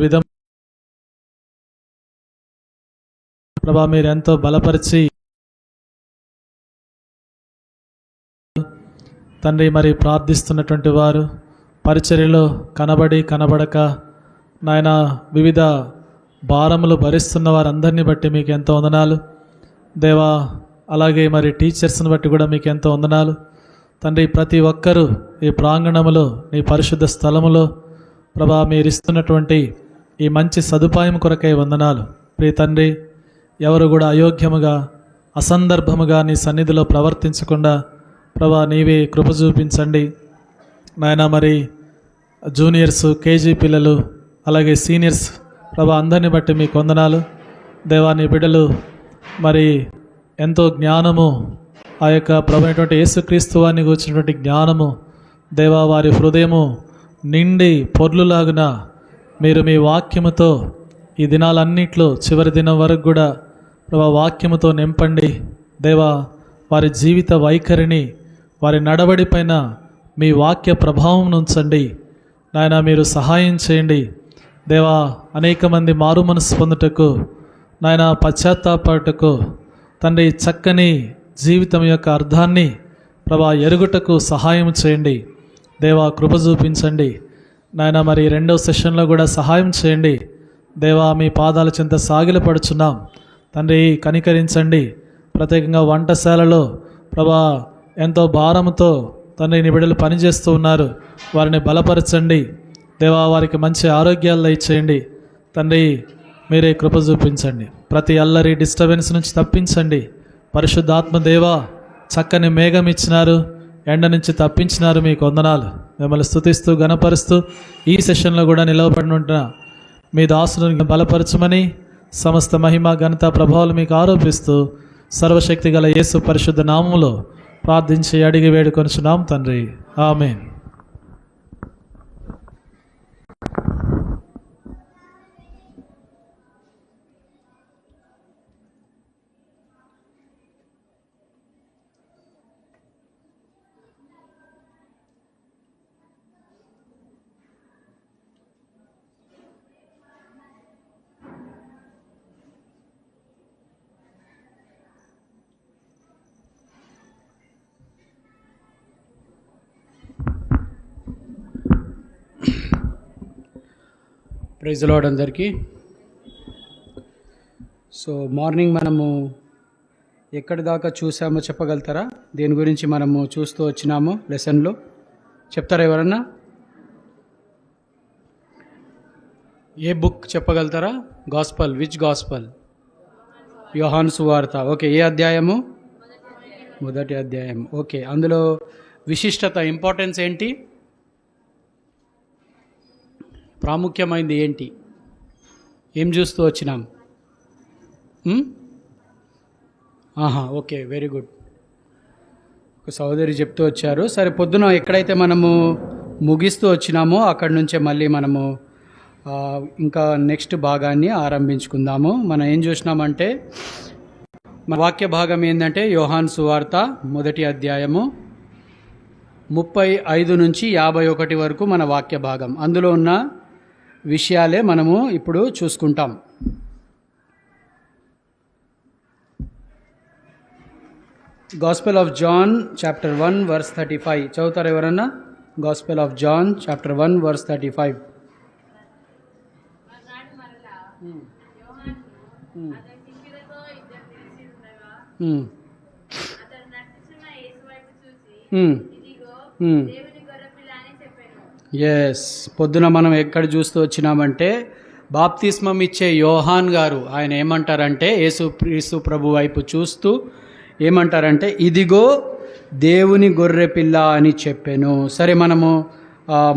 విధం ప్రభా మీరు ఎంతో బలపరిచి తండ్రి మరి ప్రార్థిస్తున్నటువంటి వారు పరిచర్యలో కనబడక నాయన వివిధ భారములు భరిస్తున్న వారందరినీ బట్టి మీకు ఎంతో వందనాలు దేవా. అలాగే మరి టీచర్స్ని బట్టి కూడా మీకు ఎంతో వందనాలు తండ్రి. ప్రతి ఒక్కరూ ఈ ప్రాంగణములో నీ పరిశుద్ధ స్థలములో ప్రభా మీరు ఇస్తున్నటువంటి ఈ మంచి సదుపాయం కొరకై వందనాలు ప్రియ తండ్రి. ఎవరు కూడా అయోగ్యముగా అసందర్భముగా నీ సన్నిధిలో ప్రవర్తించకుండా ప్రభా నీవే కృప చూపించండి నాయన. మరి జూనియర్స్, కేజీ పిల్లలు, అలాగే సీనియర్స్ ప్రభా అందరిని బట్టి మీకు వందనాలు దేవా. నీ బిడ్డలు మరి ఎంతో జ్ఞానము ఆ యొక్క ప్రభువైనటువంటి యేసుక్రీస్తు వారిని కూర్చున్నటువంటి జ్ఞానము దేవా వారి హృదయము నిండి పొర్లులాగున మీరు మీ వాక్యముతో ఈ దినాలన్నిట్లో చివరి దినం వరకు కూడా ప్రభా వాక్యముతో నింపండి దేవా. వారి జీవిత వైఖరిని వారి నడవడి పైన మీ వాక్య ప్రభావం ఉంచండి నాయన. మీరు సహాయం చేయండి దేవా. అనేక మంది మారు మనసు పొందుటకు నాయన, పశ్చాత్తాపడటకు తండ్రి చక్కని జీవితం యొక్క అర్థాన్ని ప్రభా ఎరుగుటకు సహాయం చేయండి దేవా. కృప చూపించండి నాయన. మరి రెండవ సెషన్లో కూడా సహాయం చేయండి దేవా. మీ పాదాల చెంత సాగిలపడుచున్నాం తండ్రి, కనికరించండి. ప్రత్యేకంగా వంటశాలలో ప్రభా ఎంతో భారంతో తండ్రి నీ బిడ్డలు పనిచేస్తూ ఉన్నారు, వారిని బలపరచండి దేవా. వారికి మంచి ఆరోగ్యాలు దయచేయండి తండ్రి. మీరే కృప చూపించండి. ప్రతి అల్లరి డిస్టర్బెన్స్ నుంచి తప్పించండి పరిశుద్ధాత్మ దేవా. చక్కని మేఘం ఇచ్చినారు, ఎండ నుంచి తప్పించినారు, మీకు వందనాలు. మిమ్మల్ని స్తుతిస్తూ గణపరుస్తూ ఈ సెషన్లో కూడా నిలవబడి ఉంటున్న మీ దాసులను బలపరచమని సమస్త మహిమ ఘనత ప్రభావాలు మీకు ఆరోపిస్తూ సర్వశక్తి గల యేసు పరిశుద్ధ నామములో ప్రార్థించి అడిగి వేడుకొనుచున్నాం తండ్రి, ఆమేన్. ప్రైజ్ లార్డ్ అందరికీ. సో మార్నింగ్ మనము ఎక్కడి దాకా చూసామో చెప్పగలుగుతారా? దేని గురించి మనము చూస్తూ వచ్చినామో లెసన్లో చెప్తారా ఎవరన్నా? ఏ బుక్ చెప్పగలుగుతారా? Gospel, which gospel? యోహాను సువార్త. ఓకే, ఏ అధ్యాయము? మొదటి అధ్యాయం. ఓకే, అందులో విశిష్టత, ఇంపార్టెన్స్ ఏంటి, ప్రాముఖ్యమైనది ఏంటి, ఏం చూస్తూ వచ్చినాం? Okay, very good. ఒక సహోదరి చెప్తూ వచ్చారు. సరే, పొద్దున ఎక్కడైతే మనము ముగిస్తూ వచ్చినామో అక్కడి నుంచే మళ్ళీ మనము ఇంకా నెక్స్ట్ భాగాన్ని ఆరంభించుకుందాము. మనం ఏం చూసినామంటే మన వాక్య భాగం ఏంటంటే యోహాను సువార్త మొదటి అధ్యాయము 35 నుంచి 51 వరకు మన వాక్య భాగం. అందులో ఉన్న విషయాలే మనము ఇప్పుడు చూసుకుంటాం. Gospel of John chapter 1 verse 35 చదువుతారు ఎవరన్నా? Gospel of John chapter 1 verse 35. Yes, పొద్దున మనం ఎక్కడ చూస్తూ వచ్చినామంటే బాప్తిస్మం ఇచ్చే యోహాన్ గారు ఆయన ఏమంటారంటే యేసు ప్రభు వైపు చూస్తూ ఏమంటారంటే, ఇదిగో దేవుని గొర్రె పిల్ల అని చెప్పాను. సరే, మనము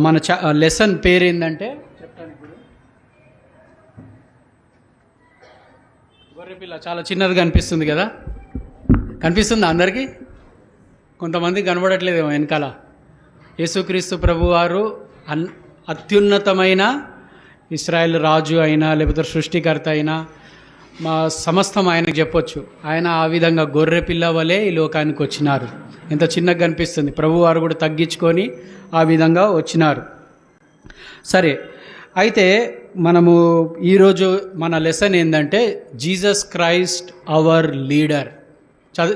మన లెసన్ పేరు ఏంటంటే చెప్తాను ఇప్పుడు. గొర్రెపిల్ల చాలా చిన్నది కనిపిస్తుంది కదా, కనిపిస్తుందా అందరికీ? కొంతమంది కనబడట్లేదు వెనకాల. యేసుక్రీస్తు ప్రభువారు అత్యున్నతమైన ఇశ్రాయేల్ రాజు అయినా లేకపోతే సృష్టికర్త అయినా మా సమస్తం ఆయనకు చెప్పొచ్చు. ఆయన ఆ విధంగా గొర్రె పిల్ల వలె ఈ లోకానికి వచ్చినారు. ఎంత చిన్నగా కనిపిస్తుంది. ప్రభువారు కూడా తగ్గించుకొని ఆ విధంగా వచ్చినారు. సరే, అయితే మనము ఈరోజు మన లెసన్ ఏంటంటే జీసస్ క్రైస్ట్ అవర్ లీడర్.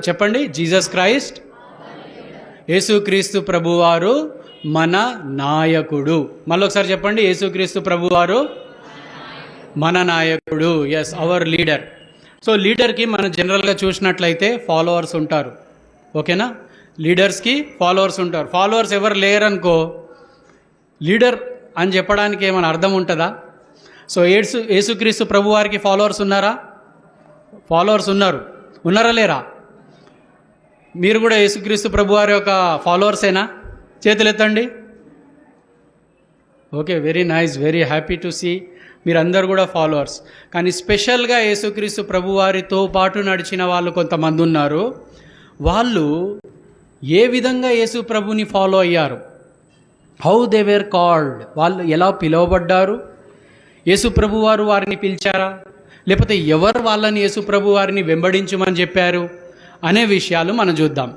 చెప్పండి, జీసస్ క్రైస్ట్, యేసుక్రీస్తు ప్రభువారు మన నాయకుడు. మళ్ళీ ఒకసారి చెప్పండి, యేసుక్రీస్తు ప్రభువారు మన నాయకుడు. Yes, our leader. సో లీడర్కి మనం జనరల్గా చూసినట్లయితే ఫాలోవర్స్ ఉంటారు. ఓకేనా, లీడర్స్కి ఫాలోవర్స్ ఉంటారు. ఫాలోవర్స్ ఎవరు లేరనుకో లీడర్ అని చెప్పడానికి ఏమైనా అర్థం ఉంటుందా? సో యేసుక్రీస్తు ప్రభువారికి ఫాలోవర్స్ ఉన్నారా? ఫాలోవర్స్ ఉన్నారా లేరా? మీరు కూడా యేసుక్రీస్తు ప్రభువారి యొక్క ఫాలోవర్సేనా? చేతులు ఎత్తండి. Okay, very nice, very happy to see మీరందరూ కూడా ఫాలోవర్స్. కానీ స్పెషల్గా యేసుక్రీస్తు ప్రభువారితో పాటు నడిచిన వాళ్ళు కొంతమంది ఉన్నారు. వాళ్ళు ఏ విధంగా యేసు ప్రభుని ఫాలో అయ్యారు, హౌ దే వేర్ కాల్డ్, వాళ్ళు ఎలా పిలువబడ్డారు, యేసు ప్రభువారు వారిని పిలిచారా, లేకపోతే ఎవరు వాళ్ళని యేసు ప్రభువారిని వెంబడించమని చెప్పారు అనే విషయాలు మనం చూద్దాం.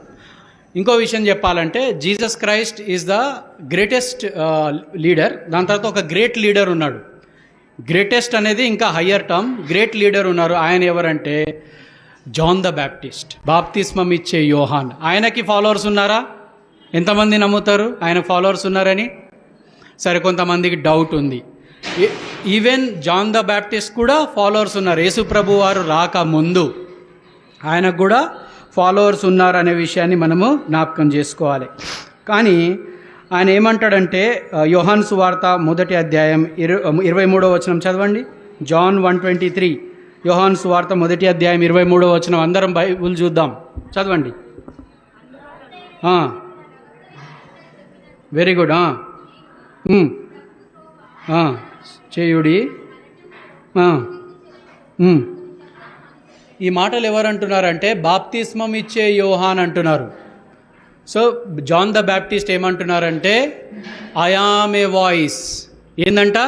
ఇంకో విషయం చెప్పాలంటే Jesus Christ is the greatest leader. దాని తర్వాత ఒక గ్రేట్ లీడర్ ఉన్నాడు. గ్రేటెస్ట్ అనేది ఇంకా హయ్యర్ టర్మ్. గ్రేట్ లీడర్ ఉన్నారు. ఆయన ఎవరంటే జాన్ ద బ్యాప్టిస్ట్, బాప్తిస్మం ఇచ్చే యోహాన్. ఆయనకి ఫాలోవర్స్ ఉన్నారా? ఎంతమంది నమ్ముతారు ఆయన ఫాలోవర్స్ ఉన్నారని? సరే, కొంతమందికి డౌట్ ఉంది. ఈవెన్ జాన్ ద బ్యాప్టిస్ట్ కూడా ఫాలోవర్స్ ఉన్నారు. యేసు ప్రభు వారు రాకముందు ఆయనకు కూడా ఫాలోవర్స్ ఉన్నారనే విషయాన్ని మనము జ్ఞాపకం చేసుకోవాలి. కానీ ఆయన ఏమంటాడంటే యోహాను సువార్త 1వ అధ్యాయం 23వ వచనం చదవండి. జాన్ 1:23. యోహాను సువార్త 1వ అధ్యాయం 23వ వచనం. అందరం బైబుల్ చూద్దాం, చదవండి. Very good. చేయుడి. ఈ మాటలు ఎవరు అంటున్నారంటే బాప్తిస్మం ఇచ్చే యోహాన్ అంటున్నారు. సో జాన్ ద బ్యాప్టిస్ట్ ఏమంటున్నారంటే ఐ యామ్ ఏ వాయిస్. ఏందంట?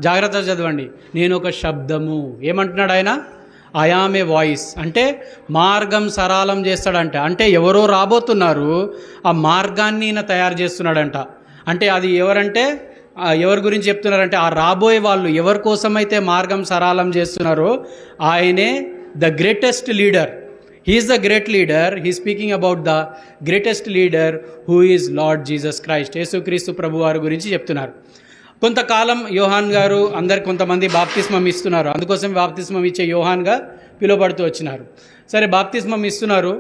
జాగ్రత్త చదవండి. నేను ఒక శబ్దము. ఏమంటున్నాడు ఆయన? ఐ యామ్ ఏ వాయిస్ అంటే మార్గం సరళం చేస్తాడంట. అంటే ఎవరో రాబోతున్నారు, ఆ మార్గాన్ని ఈయన తయారు చేస్తున్నాడంట. అంటే అది ఎవరంటే ఎవరి గురించి చెప్తున్నారంటే ఆ రాబోయే వాళ్ళు ఎవరి కోసమైతే మార్గం సరళం చేస్తున్నారో ఆయనే the greatest leader. He is the great leader. He speaking about the greatest leader who is Lord Jesus Christ. Yesukristu ప్రభు వారి గురించి చెప్తున్నారు. కొంతకాలం యోహాన్ గారు కొంతమంది బాప్తిస్మం ఇస్తున్నారు. అందుకోసం బాప్తిస్మం ఇచ్చే యోహాన్గా పిలువబడుతూ వచ్చినారు. సరే, బాప్తిస్మం ఇస్తున్నారు.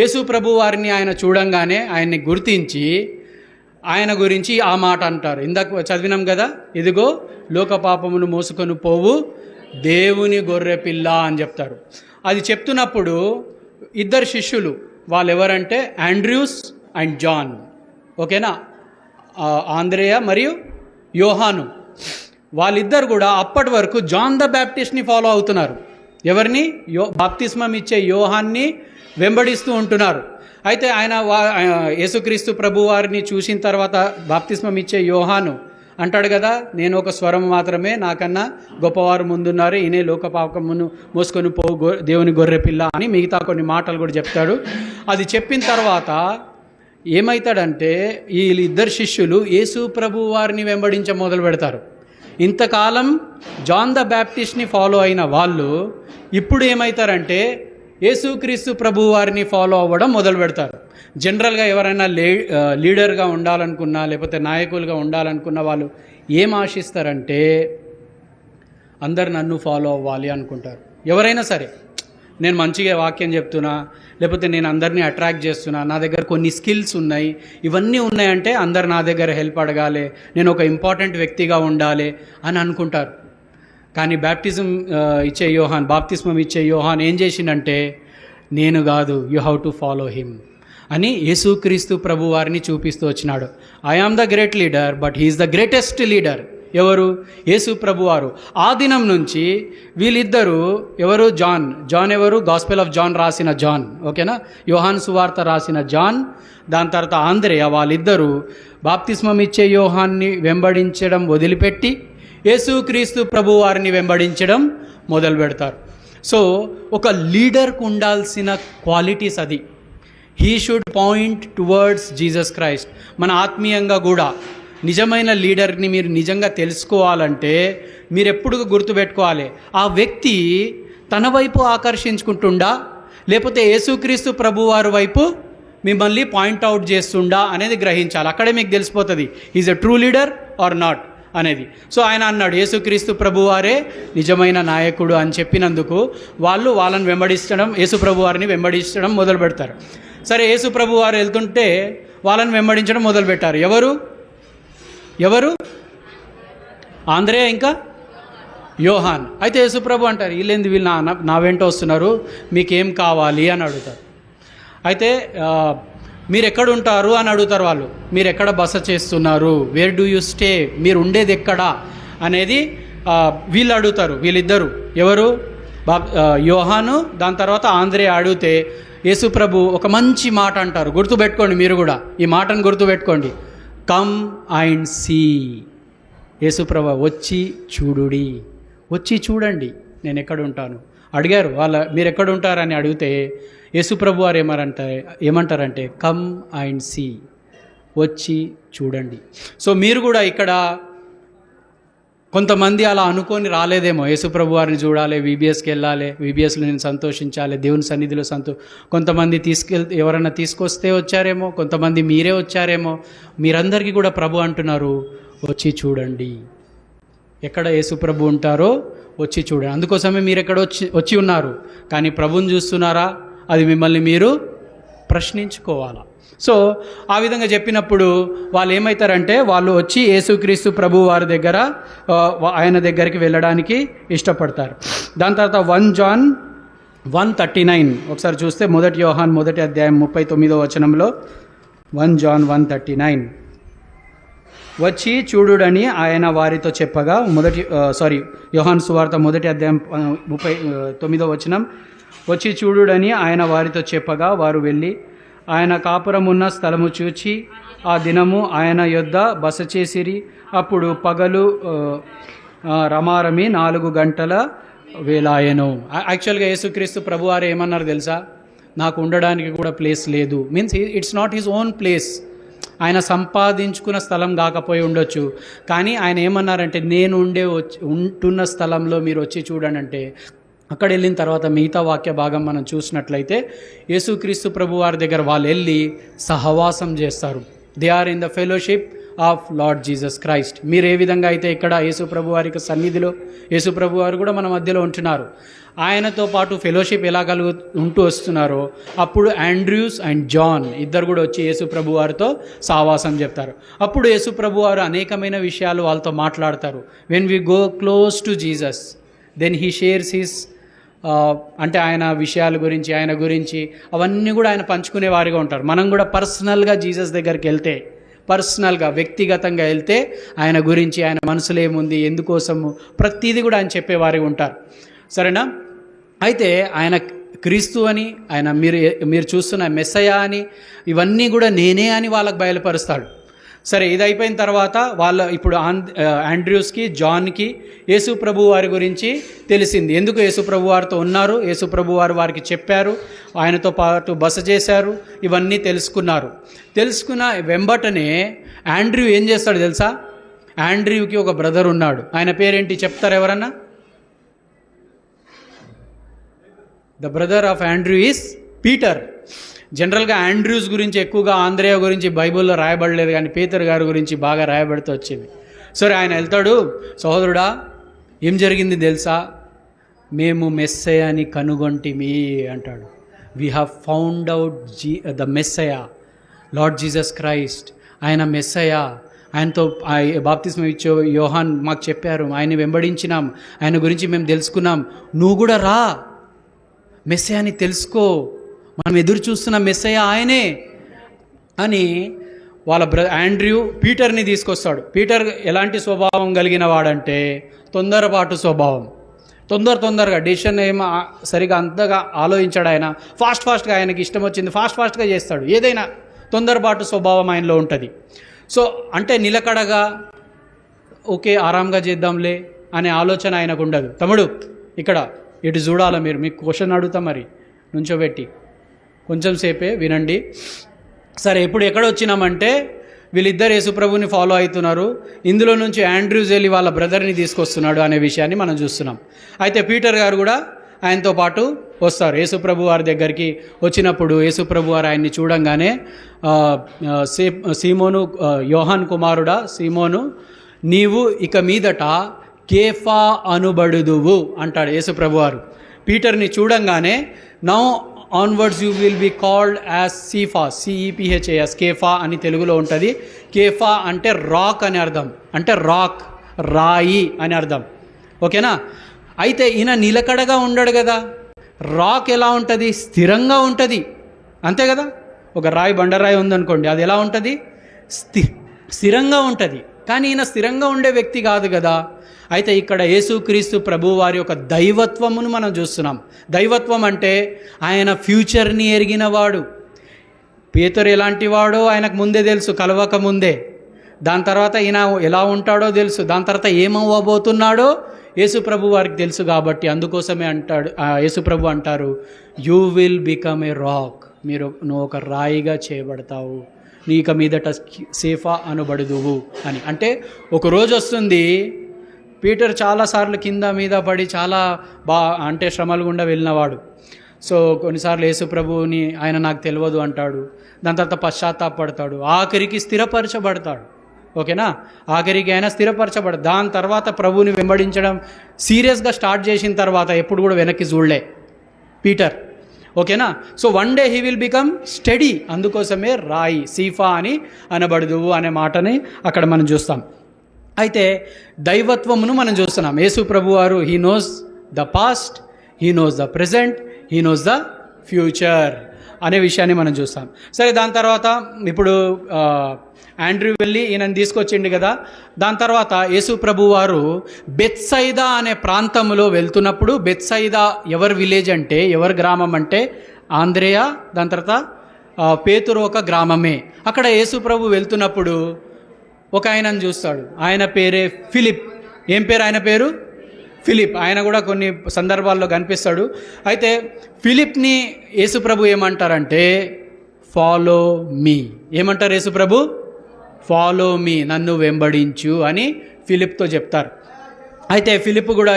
యేసు ప్రభు వారిని ఆయన చూడంగానే ఆయన్ని గుర్తించి ఆయన గురించి ఆ మాట అంటారు. ఇందాక చదివినాం కదా, ఇదిగో లోక పాపమును మోసుకొని పోవు దేవుని గొర్రె పిల్ల అని చెప్తారు. అది చెప్తున్నప్పుడు ఇద్దరు శిష్యులు, వాళ్ళు ఎవరంటే ఆండ్రూస్ అండ్ జాన్. ఓకేనా, ఆంద్రేయ మరియు యోహాను. వాళ్ళిద్దరు కూడా అప్పటి వరకు జాన్ ద బ్యాప్టిస్ట్ని ఫాలో అవుతున్నారు. ఎవరిని? బాప్తిస్మం ఇచ్చే యోహాన్ని వెంబడిస్తూ ఉంటున్నారు. అయితే ఆయన యేసుక్రీస్తు ప్రభు వారిని చూసిన తర్వాత బాప్తిస్మం ఇచ్చే యోహాను అంటాడు కదా, నేను ఒక స్వరం మాత్రమే, నాకన్నా గొప్పవారు ముందున్నారు, ఈయనే లోక పాపమును మోసుకొని పోవు దేవుని గొర్రె పిల్ల అని మిగతా కొన్ని మాటలు కూడా చెప్తాడు. అది చెప్పిన తర్వాత ఏమవుతాడంటే వీళ్ళిద్దరు శిష్యులు యేసు ప్రభు వారిని వెంబడించ మొదలు పెడతారు. ఇంతకాలం జాన్ ద బ్యాప్టిస్ట్ని ఫాలో అయిన వాళ్ళు ఇప్పుడు ఏమవుతారంటే యేసుక్రీస్తు ప్రభు వారిని ఫాలో అవ్వడం మొదలు పెడతారు. జనరల్గా ఎవరైనా లీడర్గా ఉండాలనుకున్నా లేకపోతే నాయకులుగా ఉండాలనుకున్న వాళ్ళు ఏం ఆశిస్తారంటే అందరు నన్ను ఫాలో అవ్వాలి అనుకుంటారు. ఎవరైనా సరే, నేను మంచిగా వాక్యం చెప్తున్నా, లేకపోతే నేను అందరినీ అట్రాక్ట్ చేస్తున్నా, నా దగ్గర కొన్ని స్కిల్స్ ఉన్నాయి, ఇవన్నీ ఉన్నాయంటే అందరు నా దగ్గర హెల్ప్ అడగాలి, నేను ఒక ఇంపార్టెంట్ వ్యక్తిగా ఉండాలి అని అనుకుంటారు. కానీ బాప్తిస్మం ఇచ్చే యోహాన్ ఏం చేసిండంటే నేను కాదు, you have to follow him అని యేసుక్రీస్తు ప్రభు వారిని చూపిస్తూ వచ్చినాడు. I am the great leader but he is the greatest leader. ఎవరు? యేసు ప్రభు వారు. ఆ దినం నుంచి వీళ్ళిద్దరూ ఎవరు? జాన్ ఎవరు? గాస్పెల్ ఆఫ్ జాన్ రాసిన జాన్. ఓకేనా, యోహాన్ సువార్త రాసిన జాన్. దాని తర్వాత ఆంద్రేయ. వాళ్ళిద్దరూ బాప్తిస్మం ఇచ్చే యోహాన్ని వెంబడించడం వదిలిపెట్టి యేసుక్రీస్తు ప్రభు వారిని వెంబడించడం మొదలు పెడతారు. సో ఒక లీడర్కు ఉండాల్సిన క్వాలిటీస్ అది. He should point towards Jesus Christ. మన ఆత్మీయంగా కూడా నిజమైన లీడర్ని మీరు నిజంగా తెలుసుకోవాలంటే మీరు ఎప్పుడు గుర్తుపెట్టుకోవాలి, ఆ వ్యక్తి తన వైపు ఆకర్షించుకుంటుండా లేకపోతే యేసుక్రీస్తు ప్రభువారి వైపు మిమ్మల్ని పాయింట్అవుట్ చేస్తుండా అనేది గ్రహించాలి. అక్కడే మీకు తెలిసిపోతుంది is a true leader or not అనేది. సో ఆయన అన్నాడు యేసుక్రీస్తు ప్రభువారే నిజమైన నాయకుడు అని చెప్పినందుకు వాళ్ళని వెంబడించడం, యేసు ప్రభువారిని వెంబడించడం మొదలు పెడతారు. సరే, యేసు ప్రభువారు వెళ్తుంటే వాళ్ళని వెంబడించడం మొదలుపెట్టారు. ఎవరు? ఆంద్రేయ ఇంకా యోహాన్. అయితే యేసుప్రభు అంటారు, వీళ్ళు నా వెంట వస్తున్నారు, మీకేం కావాలి అని అడుగుతారు. అయితే మీరు ఎక్కడ ఉంటారు అని అడుగుతారు వాళ్ళు. మీరు ఎక్కడ బస చేస్తున్నారు, వేర్ డూ యూ స్టే, మీరు ఉండేది ఎక్కడ అనేది వీళ్ళు అడుగుతారు. వీళ్ళిద్దరు ఎవరు? యోహాను, దాని తర్వాత ఆంద్రేయ అడిగితే యేసుప్రభు ఒక మంచి మాట అంటారు. గుర్తుపెట్టుకోండి, మీరు కూడా ఈ మాటను గుర్తుపెట్టుకోండి. Come and see. యేసుప్రభు వచ్చి చూడుడి, వచ్చి చూడండి నేను ఎక్కడ ఉంటాను. అడిగారు మీరు ఎక్కడ ఉంటారని అడిగితే యేసుప్రభు వారు ఏమంటారంటే కమ్ అండ్ సీ, వచ్చి చూడండి. సో మీరు కూడా ఇక్కడ కొంతమంది అలా అనుకొని రాలేదేమో, యేసుప్రభు వారిని చూడాలి, వీబీఎస్కి వెళ్ళాలి, వీబీఎస్లో నేను సంతోషించాలి, దేవుని సన్నిధిలో కొంతమంది ఎవరన్నా తీసుకొస్తే వచ్చారేమో, కొంతమంది మీరే వచ్చారేమో. మీరందరికీ కూడా ప్రభు అంటున్నారు వచ్చి చూడండి, ఎక్కడ యేసుప్రభు ఉంటారో వచ్చి చూడండి. అందుకోసమే మీరు ఎక్కడ వచ్చి ఉన్నారు, కానీ ప్రభుని చూస్తున్నారా, అది మిమ్మల్ని మీరు ప్రశ్నించుకోవాలా. సో ఆ విధంగా చెప్పినప్పుడు వాళ్ళు ఏమవుతారంటే వాళ్ళు వచ్చి యేసుక్రీస్తు ప్రభు వారి దగ్గర ఆయన దగ్గరికి వెళ్ళడానికి ఇష్టపడతారు. దాని తర్వాత 1 John 1:39 ఒకసారి చూస్తే, 1 యోహాన్ 1వ అధ్యాయం 39వ వచనంలో 1 John 1:39 వచ్చి చూడుడని ఆయన వారితో చెప్పగా, యోహాను సువార్త 1వ అధ్యాయం 39వ వచనం, వచ్చి చూడుడని ఆయన వారితో చెప్పగా వారు వెళ్ళి ఆయన కాపురమున్న స్థలము చూచి ఆ దినము ఆయన యొద్ద బస చేసిరి. అప్పుడు పగలు రమారమి 4 గంటల వేలాయను. యాక్చువల్గా యేసుక్రీస్తు ప్రభువారు ఏమన్నారు తెలుసా, నాకు ఉండడానికి కూడా ప్లేస్ లేదు. Means it's not his own place. ఆయన సంపాదించుకున్న స్థలం కాకపోయి ఉండొచ్చు, కానీ ఆయన ఏమన్నారంటే నేను ఉంటున్న స్థలంలో మీరు వచ్చి చూడండి అంటే, అక్కడ వెళ్ళిన తర్వాత మిగతా వాక్య భాగం మనం చూసినట్లయితే యేసుక్రీస్తు ప్రభు వారి దగ్గర వాళ్ళు వెళ్ళి సహవాసం చేస్తారు. They are in the fellowship of Lord Jesus Christ. మీరు ఏ విధంగా అయితే ఇక్కడ యేసు ప్రభు వారికి సన్నిధిలో యేసు ప్రభు వారు కూడా మన మధ్యలో ఉంటున్నారు, ఆయనతో పాటు ఫెలోషిప్ ఎలా ఉంటూ వస్తున్నారో, అప్పుడు ఆండ్రూస్ అండ్ జాన్ ఇద్దరు కూడా వచ్చి యేసు ప్రభు వారితో సావాసం చెప్తారు. అప్పుడు యేసు ప్రభు వారు అనేకమైన విషయాలు వాళ్ళతో మాట్లాడతారు. When we go close to Jesus then he shares his అంటే ఆయన విషయాల గురించి, ఆయన గురించి అవన్నీ కూడా ఆయన పంచుకునే వారిగా ఉంటారు. మనం కూడా పర్సనల్గా జీసస్ దగ్గరికి వెళ్తే, పర్సనల్గా వ్యక్తిగతంగా వెళ్తే ఆయన గురించి, ఆయన మనసులో ఏముంది, ఎందుకోసము, ప్రతిదీ కూడా ఆయన చెప్పేవారిగా ఉంటారు. సరేనా? అయితే ఆయన క్రీస్తు అని, ఆయన మీరు చూస్తున్న మెస్సయా అని, ఇవన్నీ కూడా నేనే అని వాళ్ళకు బయలుపరుస్తాడు. సరే, ఇది అయిపోయిన తర్వాత ఇప్పుడు ఆండ్రూస్కి, జాన్కి యేసు ప్రభు వారి గురించి తెలిసింది. ఎందుకు యేసు ప్రభు వారితో ఉన్నారు, యేసు ప్రభు వారు వారికి చెప్పారు, ఆయనతో పాటు బస చేశారు, ఇవన్నీ తెలుసుకున్న వెంబటనే ఆండ్రూ ఏం చేస్తాడు తెలుసా? ఆండ్రూకి ఒక బ్రదర్ ఉన్నాడు. ఆయన పేరేంటి చెప్తారు ఎవరన్నా? The brother of Andrew is Peter. జనరల్గా ఆండ్రూస్ గురించి ఎక్కువగా, ఆంద్రేయ గురించి బైబిల్లో రాయబడలేదు, కానీ పీటర్ గారి గురించి బాగా రాయబడుతూ వచ్చింది. సరే, ఆయన వెళ్తాడు, సహోదరుడా ఏం జరిగింది తెలుసా, మేము మెస్సయాని కనుగొంటిమి అంటాడు. We have found out the Messiah, lord Jesus Christ. ఆయన మెస్సయా, ఆయనతో బాప్తిస్మం ఇచ్చే యోహాన్ మాకు చెప్పారు, ఆయన వెంబడించినాం, ఆయన గురించి మేము తెలుసుకున్నాం, నువ్వు కూడా రా, మెస్సయాని తెలుసుకో, మనం ఎదురు చూస్తున్న మెస్సయ్య ఆయనే అని వాళ్ళ ఆండ్రూ పీటర్ని తీసుకొస్తాడు. పీటర్ ఎలాంటి స్వభావం కలిగిన వాడంటే తొందరపాటు స్వభావం. తొందరగా డెసిషన్ ఏమో సరిగా అంతగా ఆలోచించాడు. ఆయన ఫాస్ట్గా ఆయనకి ఇష్టం వచ్చింది ఫాస్ట్గా చేస్తాడు. ఏదైనా తొందరపాటు స్వభావం ఆయనలో ఉంటుంది. సో అంటే నిలకడగా ఓకే ఆరాంగా చేద్దాంలే అనే ఆలోచన ఆయనకు ఉండదు. తమ్ముడు ఇక్కడ ఇటు చూడాలా, మీకు క్వశ్చన్ అడుగుతా, మరి నుంచోబెట్టి కొంచెం సేపే వినండి. సరే, ఇప్పుడు ఎక్కడ వచ్చినామంటే వీళ్ళిద్దరు యేసుప్రభుని ఫాలో అవుతున్నారు. ఇందులో నుంచి ఆండ్రూస్ వెళ్ళి వాళ్ళ బ్రదర్ని తీసుకొస్తున్నాడు అనే విషయాన్ని మనం చూస్తున్నాం. అయితే పీటర్ గారు కూడా ఆయనతో పాటు వస్తారు. యేసుప్రభు వారి దగ్గరికి వచ్చినప్పుడు యేసుప్రభు వారు ఆయన్ని చూడంగానే సీమోను, యోహాన్ కుమారుడా సీమోను, నీవు ఇక మీదట కేఫా అనబడుదువు అంటాడు యేసుప్రభు వారు. పీటర్ని చూడంగానే now onwards you will be called as Cephas, CEPHAS, కేఫా అని తెలుగులో ఉంటుంది. కేఫా అంటే రాక్ అని అర్థం, అంటే రాక్, రాయి అని అర్థం. ఓకేనా? అయితే ఈయన నిలకడగా ఉండడు కదా. రాక్ ఎలా ఉంటుంది? స్థిరంగా ఉంటుంది, అంతే కదా. ఒక రాయి, బండరాయి ఉందనుకోండి, అది ఎలా ఉంటుంది? స్థిరంగా ఉంటుంది. కానీ ఈయన స్థిరంగా ఉండే వ్యక్తి కాదు కదా. అయితే ఇక్కడ యేసుక్రీస్తు ప్రభు వారి యొక్క దైవత్వమును మనం చూస్తున్నాం. దైవత్వం అంటే ఆయన ఫ్యూచర్ని ఎరిగినవాడు. పేతురు ఎలాంటి వాడో ఆయనకు ముందే తెలుసు, కలవక ముందే. దాని తర్వాత ఈయన ఎలా ఉంటాడో తెలుసు. దాని తర్వాత ఏమవ్వబోతున్నాడో యేసుప్రభు వారికి తెలుసు. కాబట్టి అందుకోసమే అంటాడు, యేసుప్రభు అంటారు, you will become a rock, నువ్వు ఒక రాయిగా చేయబడతావు, నీక మీదట సేఫా అనబడుదువు అని. అంటే ఒక రోజు వస్తుంది, పీటర్ చాలాసార్లు కింద మీద పడి చాలా అంటే శ్రమలు గుండా వెళ్ళినవాడు. సో కొన్నిసార్లు యేసుప్రభుని ఆయన నాకు తెలియదు అంటాడు. దాని తర్వాత పశ్చాత్తాపడతాడు, ఆఖరికి స్థిరపరచబడతాడు. ఓకేనా? ఆఖరికి ఆయన స్థిరపరచబడతాడు. దాని తర్వాత ప్రభుని వెంబడించడం సీరియస్గా స్టార్ట్ చేసిన తర్వాత ఎప్పుడు కూడా వెనక్కి చూడలే పీటర్. ఓకేనా? So one day he will become study. అందుకోసమే రాయి, సీఫా అని అనబడుదువు అనే మాటని అక్కడ మనం చూస్తాం. అయితే దైవత్వమును మనం చూస్తున్నాం. యేసు ప్రభు వారు he knows the past, he knows the present, he knows the future అనే విషయాన్ని మనం చూస్తాం. సరే, దాని తర్వాత ఇప్పుడు ఆండ్రూ వెళ్ళి ఈయనని తీసుకొచ్చిండు కదా. దాని తర్వాత యేసు ప్రభు వారు బెత్సైదా అనే ప్రాంతంలో వెళ్తున్నప్పుడు, బెత్సైదా ఎవరి విలేజ్ అంటే, ఎవరి గ్రామం అంటే ఆంద్రేయ, దాని తర్వాత పేతురు ఒక గ్రామమే. అక్కడ యేసు ప్రభు వెళ్తున్నప్పుడు ఒక ఆయనను చూస్తాడు. ఆయన పేరే ఫిలిప్. ఏం పేరు ఆయన పేరు? ఫిలిప్. ఆయన కూడా కొన్ని సందర్భాల్లో కనిపిస్తాడు. అయితే ఫిలిప్ని యేసుప్రభు ఏమంటారంటే ఫాలో మీ. ఏమంటారు యేసుప్రభు? ఫాలో మీ, నన్ను వెంబడించు అని ఫిలిప్తో చెప్తారు. అయితే ఫిలిప్ కూడా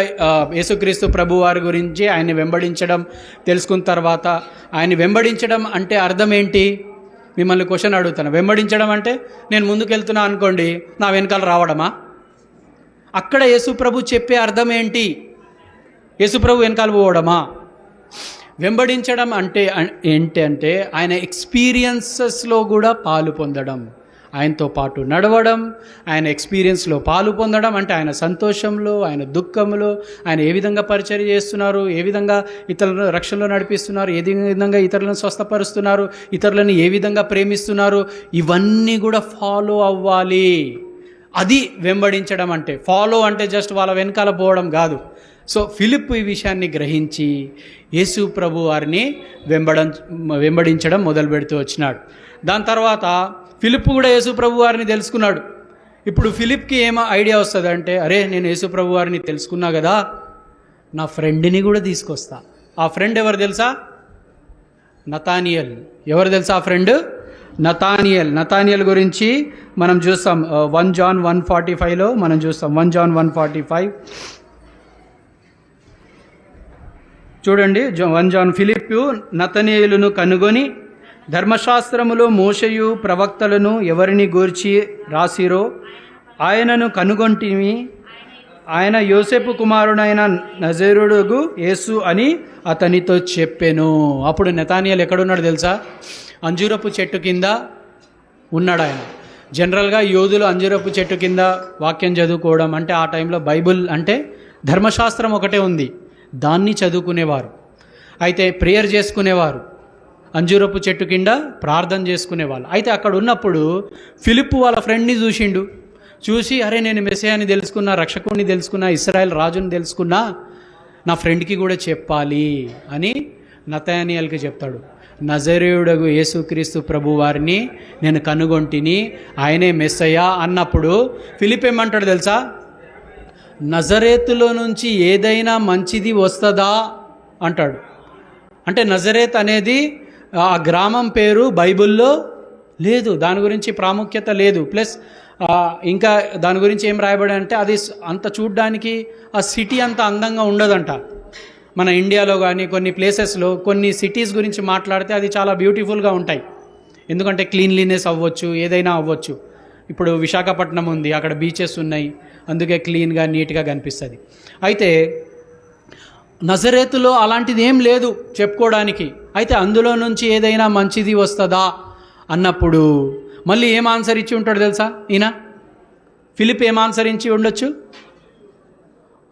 యేసుక్రీస్తు ప్రభు వారి గురించి ఆయన్ని వెంబడించడం తెలుసుకున్న తర్వాత, ఆయన్ని వెంబడించడం అంటే అర్థం ఏంటి? మిమ్మల్ని క్వశ్చన్ అడుగుతాను. వెంబడించడం అంటే నేను ముందుకెళ్తున్నా అనుకోండి, నా వెనకాల రావడమా? అక్కడ యేసుప్రభు చెప్పే అర్థం ఏంటి? యేసుప్రభు వెనకాల పోవడమా? వెంబడించడం అంటే ఏంటి అంటే ఆయన ఎక్స్పీరియన్సెస్లో కూడా పాలు పొందడం, ఆయనతో పాటు నడవడం, ఆయన ఎక్స్పీరియన్స్లో పాలు పొందడం. అంటే ఆయన సంతోషంలో, ఆయన దుఃఖంలో, ఆయన ఏ విధంగా పరిచర్య చేస్తున్నారు, ఏ విధంగా ఇతరులను రక్షణలో నడిపిస్తున్నారు, ఏ విధంగా ఇతరులను స్వస్థపరుస్తున్నారు, ఇతరులను ఏ విధంగా ప్రేమిస్తున్నారు, ఇవన్నీ కూడా ఫాలో అవ్వాలి. అది వెంబడించడం అంటే. ఫాలో అంటే జస్ట్ వాళ్ళ వెనకాల పోవడం కాదు. సో ఫిలిప్ ఈ విషయాన్ని గ్రహించి యేసు ప్రభు వారిని వెంబడించడం మొదలు పెడుతూ వచ్చినాడు. దాని తర్వాత ఫిలిప్ కూడా యేసు ప్రభు వారిని తెలుసుకున్నాడు. ఇప్పుడు ఫిలిప్కి ఏమో ఐడియా వస్తుంది అంటే, అరే నేను యేసు ప్రభు వారిని తెలుసుకున్నా కదా, నా ఫ్రెండ్ని కూడా తీసుకొస్తా. ఆ ఫ్రెండ్ ఎవరు తెలుసా? నతానియల్. ఎవరు తెలుసా ఆ ఫ్రెండ్? నతానియల్. నతానియల్ గురించి మనం చూస్తాం 1 John 1:45లో మనం చూస్తాం. 1 John 1:45 చూడండి. 1 John, ఫిలిప్పు నతనీయులను కనుగొని ధర్మశాస్త్రములో మోషయు ప్రవక్తలను ఎవరిని గూర్చి రాసిరో ఆయనను కనుగొంటిమి, ఆయన యోసేపు కుమారుడైన నజరేయుడగు యేసు అని అతనితో చెప్పెను. అప్పుడు నతానియల్ ఎక్కడున్నాడు తెలుసా? అంజూరపు చెట్టు కింద ఉన్నాడు ఆయన. జనరల్గా యోధులు అంజూరపు చెట్టు కింద వాక్యం చదువుకోవడం అంటే, ఆ టైంలో బైబుల్ అంటే ధర్మశాస్త్రం ఒకటే ఉంది, దాన్ని చదువుకునేవారు. అయితే ప్రేయర్ చేసుకునేవారు, అంజూరపు చెట్టు కింద ప్రార్థన చేసుకునేవాళ్ళు. అయితే అక్కడ ఉన్నప్పుడు ఫిలిప్ వాళ్ళ ఫ్రెండ్ని చూసి అరే నేను మెస్సియాని తెలుసుకున్నా, రక్షకుడిని తెలుసుకున్నా, ఇశ్రాయేల్ రాజుని తెలుసుకున్నా, నా ఫ్రెండ్కి కూడా చెప్పాలి అని నతనీయల్కి చెప్తాడు. నజరేయుడగు యేసుక్రీస్తు ప్రభు వారిని నేను కనుగొంటిని, ఆయనే మెస్సయ్యా అన్నప్పుడు ఫిలిప్ ఏమంటాడు తెలుసా? నజరేతులో నుంచి ఏదైనా మంచిది వస్తుందా అంటాడు. అంటే నజరేత్ అనేది ఆ గ్రామం పేరు బైబిల్లో లేదు, దాని గురించి ప్రాముఖ్యత లేదు. ప్లస్ ఇంకా దాని గురించి ఏం రాయబడి అంటే అది అంత చూడ్డానికి ఆ సిటీ అంత అందంగా ఉండదంట. మన ఇండియాలో కానీ కొన్ని ప్లేసెస్లో కొన్ని సిటీస్ గురించి మాట్లాడితే అది చాలా బ్యూటిఫుల్గా ఉంటాయి. ఎందుకంటే క్లీన్లీనెస్ అవ్వచ్చు, ఏదైనా అవ్వచ్చు. ఇప్పుడు విశాఖపట్నం ఉంది, అక్కడ బీచెస్ ఉన్నాయి, అందుకే క్లీన్గా నీట్గా కనిపిస్తుంది. అయితే నజరేతులో అలాంటిది ఏం లేదు చెప్పుకోవడానికి. అయితే అందులో నుంచి ఏదైనా మంచిది వస్తుందా అన్నప్పుడు మళ్ళీ ఏం ఆన్సర్ ఇచ్చి ఉంటాడు తెలుసా ఈయన? ఫిలిప్ ఏం ఆన్సర్ ఇచ్చి ఉండొచ్చు?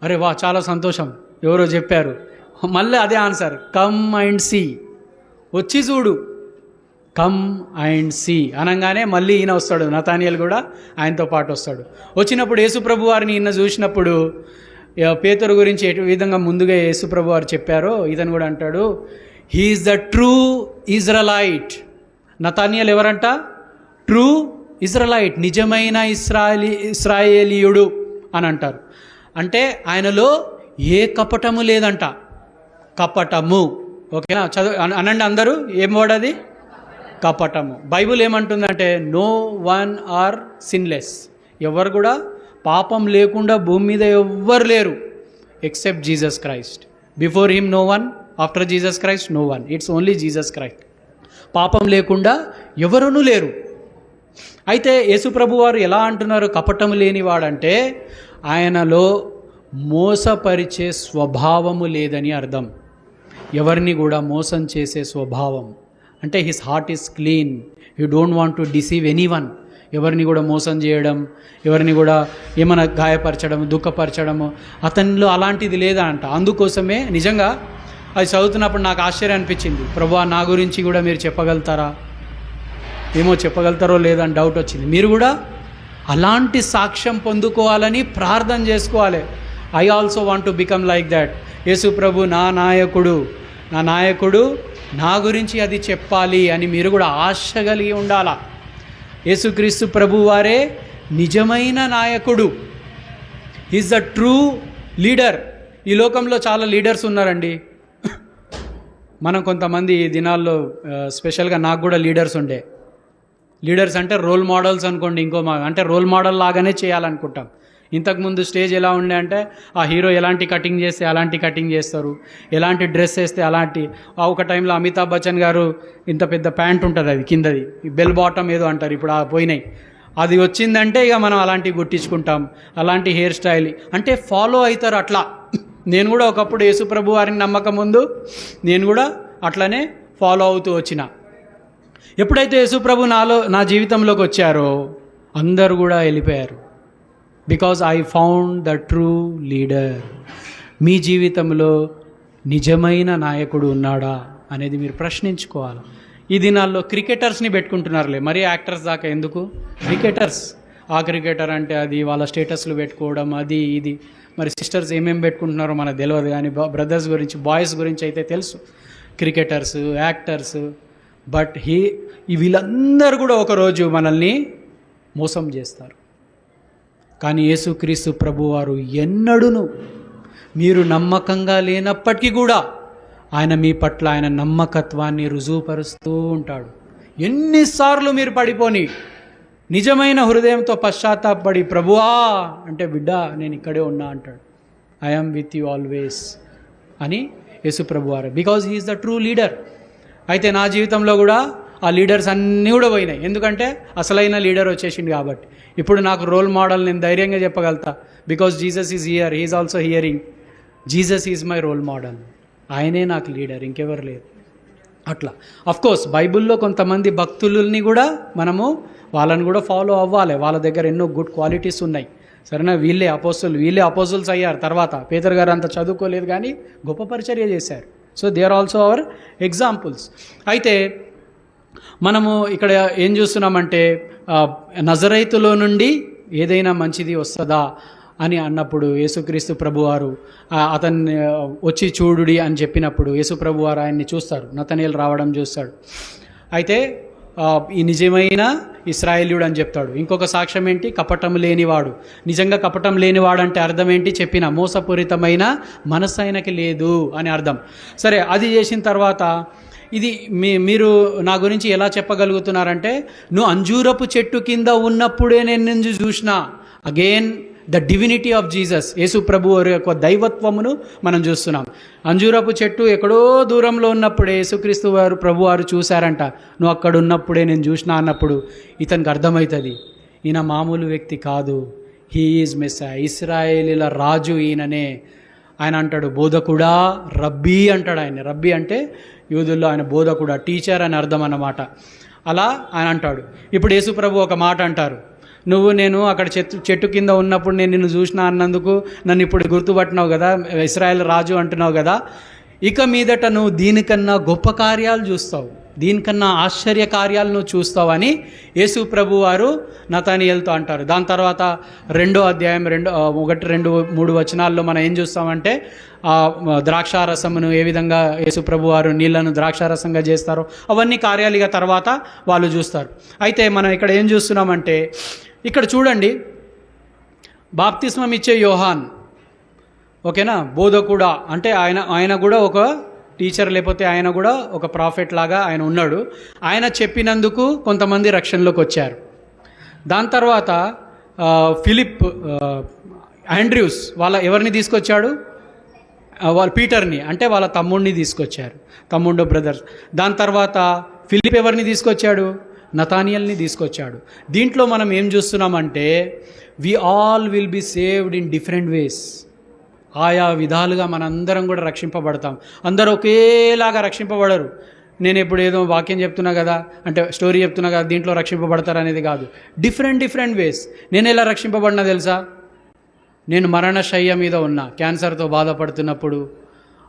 అరే వా, చాలా సంతోషం, ఎవరో చెప్పారు. మళ్ళీ అదే ఆన్సర్, కమ్ అండ్ సీ, వచ్చి చూడు, కమ్ అండ్ సీ అనగానే మళ్ళీ ఈయన వస్తాడు, నతానియేలు కూడా ఆయనతో పాటు వస్తాడు. వచ్చినప్పుడు యేసుప్రభు వారిని ఈయన చూసినప్పుడు పేతురు గురించి ఏ విధంగా ముందుగా యేసుప్రభు వారు చెప్పారో ఇతను కూడా అంటాడు, హీఈస్ ద ట్రూ ఇజ్రాయలైట్. నతానియేలు ఎవరంట? ట్రూ ఇజ్రాయలైట్, నిజమైన ఇశ్రాయేలీయుడు అని అంటారు. అంటే ఆయనలో ఏ కపటము లేదంట. కపటము, ఓకేనా? చదువు అనండి అందరూ, ఏం వర్డ్ అది? కపటము. బైబుల్ ఏమంటుందంటే నో వన్ ఆర్ సిన్లెస్, ఎవరు కూడా పాపం లేకుండా భూమి మీద ఎవ్వరు లేరు except Jesus Christ. Before him no one, after Jesus Christ no one, it's only Jesus Christ. పాపం లేకుండా ఎవరునూ లేరు. అయితే యేసుప్రభు వారు ఎలా అంటున్నారు కపటము లేనివాడంటే ఆయనలో మోసపరిచే స్వభావము లేదని అర్థం. ఎవరిని కూడా మోసం చేసే స్వభావం అంటే his heart is clean, you don't want to deceive anyone. ఎవరిని కూడా మోసం చేయడం, ఎవరిని కూడా ఏమైనా గాయపరచడం, దుఃఖపరచడము అతనిలో అలాంటిది లేదా అంట. అందుకోసమే నిజంగా అది చదువుతున్నప్పుడు నాకు ఆశ్చర్యం అనిపించింది, ప్రభువా నా గురించి కూడా మీరు చెప్పగలుగుతారా, ఏమో చెప్పగలుగుతారో లేదని డౌట్ వచ్చింది. మీరు కూడా అలాంటి సాక్ష్యం పొందుకోవాలని ప్రార్థన చేసుకోవాలి. I also want to become like that. యేసు ప్రభు నా నాయకుడు, నా గురించి అది చెప్పాలి అని మీరు కూడా ఆశ కలిగి ఉండాలా. యేసుక్రీస్తు ప్రభు వారే నిజమైన నాయకుడు. Is the true leader. ఈ లోకంలో చాలా లీడర్స్ ఉన్నారండి. మనం కొంతమంది ఈ దినాల్లో స్పెషల్గా నాకు కూడా లీడర్స్ ఉండే. లీడర్స్ అంటే రోల్ మోడల్స్ అనుకోండి, అంటే రోల్ మోడల్ లాగానే చేయాలనుకుంటాం. ఇంతకుముందు స్టేజ్ ఎలా ఉండే అంటే ఆ హీరో ఎలాంటి కటింగ్ చేస్తే అలాంటి కటింగ్ చేస్తారు, ఎలాంటి డ్రెస్ వేస్తే అలాంటి. ఒక టైంలో అమితాబ్ బచ్చన్ గారు ఇంత పెద్ద ప్యాంట్ ఉంటుంది, అది కిందది బెల్ బాటమ్ ఏదో అంటారు, ఇప్పుడు పోయినాయి. అది వచ్చిందంటే ఇక మనం అలాంటివి గుట్టించుకుంటాం, అలాంటి హెయిర్ స్టైల్ అంటే ఫాలో అవుతారు. అట్లా నేను కూడా ఒకప్పుడు యేసుప్రభు వారిని నమ్మకం ముందు నేను కూడా అట్లనే ఫాలో అవుతూ వచ్చిన. ఎప్పుడైతే యేసుప్రభు నా జీవితంలోకి వచ్చారో అందరూ కూడా వెళ్ళిపోయారు. Because I found the true leader. మీ జీవితంలో నిజమైన నాయకుడు ఉన్నాడా అనేది మీరు ప్రశ్నించుకోవాలి. ఈ దినాల్లో క్రికెటర్స్ని పెట్టుకుంటున్నారులే, మరీ యాక్టర్స్ దాకా ఎందుకు. క్రికెటర్స్, ఆ క్రికెటర్ అంటే అది వాళ్ళ స్టేటస్లు పెట్టుకోవడం, అది ఇది. మరి సిస్టర్స్ ఏమేమి పెట్టుకుంటున్నారో మనకు తెలియదు, కానీ బ్రదర్స్ గురించి, బాయ్స్ గురించి అయితే తెలుసు. Cricketers, actors. బట్ వీళ్ళందరూ కూడా ఒకరోజు మనల్ని మోసం చేస్తారు. కానీ యేసుక్రీస్తు ప్రభువారు ఎన్నడూను మీరు నమ్మకంగా లేనప్పటికీ కూడా ఆయన మీ పట్ల ఆయన నమ్మకత్వాన్ని రుజువుపరుస్తూ ఉంటాడు. ఎన్నిసార్లు మీరు పడిపోని నిజమైన హృదయంతో పశ్చాత్తాపడి ప్రభువా అంటే బిడ్డ నేను ఇక్కడే ఉన్నా అంటాడు. I am with you always అని యేసు ప్రభువారు. Because he is the true leader. అయితే నా జీవితంలో కూడా ఆ లీడర్స్ అన్నీ కూడా పోయినాయి. ఎందుకంటే అసలైన లీడర్ వచ్చేసింది కాబట్టి. ఇప్పుడు నాకు రోల్ మోడల్ నేను ధైర్యంగా చెప్పగలుగుతా. Because Jesus is here, he is also hearing. Jesus is my role model. ఆయనే నాకు లీడర్, ఇంకెవరు లేరు. అట్లా అఫ్కోర్స్ బైబిల్లో కొంతమంది భక్తులని కూడా మనము వాళ్ళని కూడా ఫాలో అవ్వాలి. వాళ్ళ దగ్గర ఎన్నో గుడ్ క్వాలిటీస్ ఉన్నాయి. సరేనా, వీళ్ళే అపోజిల్స్ అయ్యారు. తర్వాత పేదర్ గారు అంత చదువుకోలేదు కానీ గొప్ప పరిచర్య చేశారు. So they are also our examples. అయితే మనము ఇక్కడ ఏం చూస్తున్నామంటే నజరైతులో నుండి ఏదైనా మంచిది వస్తుందా అని అన్నప్పుడు యేసుక్రీస్తు ప్రభువారు అతన్ని వచ్చి చూడుడి అని చెప్పినప్పుడు యేసు ప్రభువారు ఆయన్ని చూస్తారు. నతనయేలు రావడం చూస్తాడు. అయితే ఈ నిజమైన ఇశ్రాయేలీయుడు అని చెప్తాడు. ఇంకొక సాక్ష్యం ఏంటి? కపటం లేనివాడు. నిజంగా కపటం లేనివాడు అంటే అర్థం ఏంటి చెప్పిన, మోసపూరితమైన మనస్సు ఆయనకి లేదు అని అర్థం. సరే, అది చేసిన తర్వాత ఇది మీరు నా గురించి ఎలా చెప్పగలుగుతున్నారంటే, నువ్వు అంజూరపు చెట్టు కింద ఉన్నప్పుడే నేను నిన్ను చూసినా. Again the divinity of Jesus, Yesu ప్రభు వారి యొక్క దైవత్వమును మనం చూస్తున్నాం. అంజూరపు చెట్టు ఎక్కడో దూరంలో ఉన్నప్పుడే యేసుక్రీస్తు వారు ప్రభు వారు చూశారంట. నువ్వు అక్కడ ఉన్నప్పుడే నేను చూసినా అన్నప్పుడు ఇతనికి అర్థమవుతుంది, ఈయన మామూలు వ్యక్తి కాదు, హీ ఈజ్ మెస్సయా, ఇశ్రాయేలీల రాజు ఈయననే. ఆయన అంటాడు బోధకుడా, రబ్బీ అంటాడు. ఆయన రబ్బీ అంటే యూదుల్లో ఆయన బోధకుడా, టీచర్ అని అర్థం అన్నమాట. అలా ఆయన అంటాడు. ఇప్పుడు యేసు ప్రభు ఒక మాట అంటారు, నేను అక్కడ చెట్టు కింద ఉన్నప్పుడు నేను నిన్ను చూసినా అన్నందుకు నన్ను ఇప్పుడు గుర్తుపట్టినావు కదా, ఇశ్రాయేల్ రాజు అంటున్నావు కదా, ఇక మీదట నువ్వు దీనికన్నా గొప్ప కార్యాలు చూస్తావు, దీనికన్నా ఆశ్చర్య కార్యాలు నువ్వు చూస్తావని యేసు ప్రభు వారు నతనీయేలుతో అంటారు. దాని తర్వాత 2వ అధ్యాయం 1, 2, 3 వచనాల్లో మనం ఏం చూస్తామంటే, ద్రాక్షారసమును ఏ విధంగా యేసు ప్రభు వారు నీళ్లను ద్రాక్షారసంగా చేస్తారో అవన్నీ కార్యాలుగా తర్వాత వాళ్ళు చూస్తారు. అయితే మనం ఇక్కడ ఏం చూస్తున్నామంటే, ఇక్కడ చూడండి, బాప్తిస్మం ఇచ్చే యోహాన్, ఓకేనా, బోధకుడా అంటే ఆయన కూడా ఒక టీచర్, లేకపోతే ఆయన కూడా ఒక ప్రాఫెట్ లాగా ఆయన ఉన్నాడు. ఆయన చెప్పినందుకు కొంతమంది రక్షణలోకి వచ్చారు. దాని తర్వాత ఫిలిప్, ఆండ్రూస్ ఎవరిని తీసుకొచ్చాడు, వాళ్ళ పీటర్ని అంటే వాళ్ళ తమ్ముడిని తీసుకొచ్చారు, తమ్ముడు బ్రదర్స్. దాని తర్వాత ఫిలిప్ ఎవరిని తీసుకొచ్చాడు, నతానియల్ని తీసుకొచ్చాడు. దీంట్లో మనం ఏం చూస్తున్నామంటే, we all will be saved in different ways. ఆయా విధాలుగా మనందరం కూడా రక్షింపబడతాం. అందరూ ఒకేలాగా రక్షింపబడరు. నేను ఇప్పుడు ఏదో వాక్యం చెప్తున్నా కదా, అంటే స్టోరీ చెప్తున్నా కదా, దీంట్లో రక్షింపబడతారు అనేది కాదు. Different ways. నేను ఎలా రక్షింపబడినా తెలుసా, నేను మరణశయ్య మీద ఉన్నా, క్యాన్సర్తో బాధపడుతున్నప్పుడు